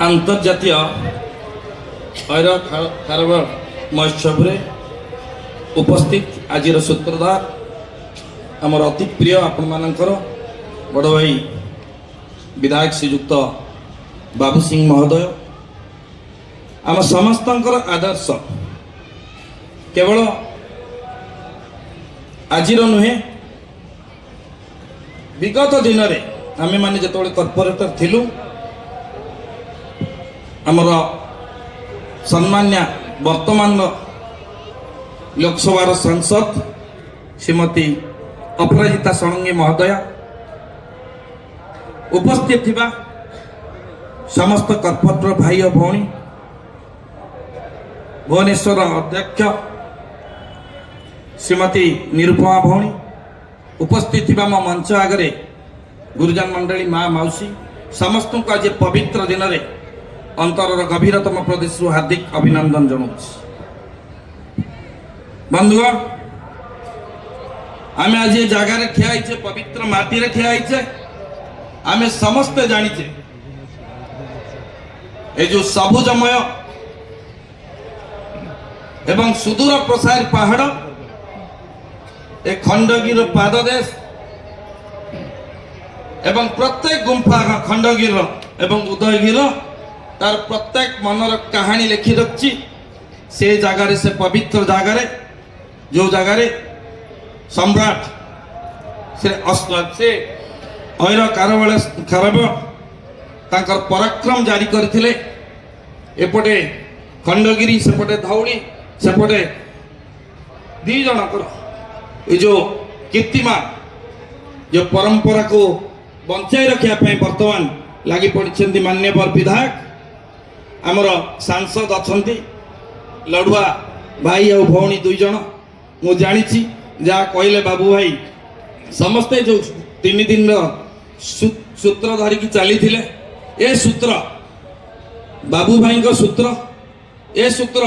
अंतर्जातीय air खारब महोत्सव उपस्थित आज सूत्रधार आमर अति प्रिय आपण मानकर बड़ भाई विधायक श्रीयुक्त बाबू सिंह महोदय आम समस्त आदर्श केवल आज नुहे विगत दिन में आम मैंने जो कॉर्पोरेटर थिलु आमर सम्मान्य वर्तमान लोकसभा सांसद श्रीमती अपराजिता षडंगी महोदया उपस्थित थिबा समस्त कॉर्पोरेटर भाई और भौणी भुवनेश्वर अध्यक्ष श्रीमती निरुपमा भौणी उपस्थित थिबा मो मंच आगरे गुरुजन मंडली माँ मौसी समस्त को आज पवित्र दिन में अंतर गभीरतम प्रदेश हार्दिक अभिनंदन जनाऊँ। बंधुगण आम आज ये जगार ठियाचे पवित्र माटी ठियाचे आम समस्ते जानीचे ये जो सबुजमय एवं सुदूर प्रसार पहाड़ ए खंडगिर पाददेश एवं प्रत्येक गुंफा खंडगिर एवं उदयगिर तार प्रत्येक मनर कहानी लिखि रखी से जगार से पवित्र जगार जो जगार सम्राट से ऐर खारब तांकर पराक्रम जारी करथिले एपटे खंडगिरी सेपटे धौली सेपटे दी जनकर ये जो कीर्तिमान जो परंपरा को बंचाई रखा बर्तमान लगी पड़ी मान्यवर विधायक आमर सांसद अच्छा लड़ुआ भाई और भौणी दुई जन मु जानी जहाँ कहले बाबू भाई समस्ते जो 3 दिन सूत्र धरिकी चली ए सूत्र बाबू भाई सूत्र ए सूत्र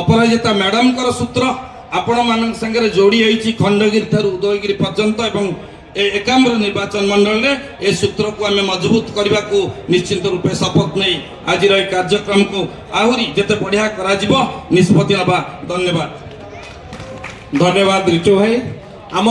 अपराजिता मैडम सूत्र आपण मान संगे जोड़ी होती खंडगिरी ठार उदयगिरी पर्यंत एवं एकाम्र निर्वाचन मंडल में ए सूत्र को आम मजबूत करने को निश्चित रूपे शपथ नहीं आज कार्यक्रम को आहरी जिते बढ़िया करा निष्पत्ति नवा। धन्यवाद। धन्यवाद रिचु भाई आम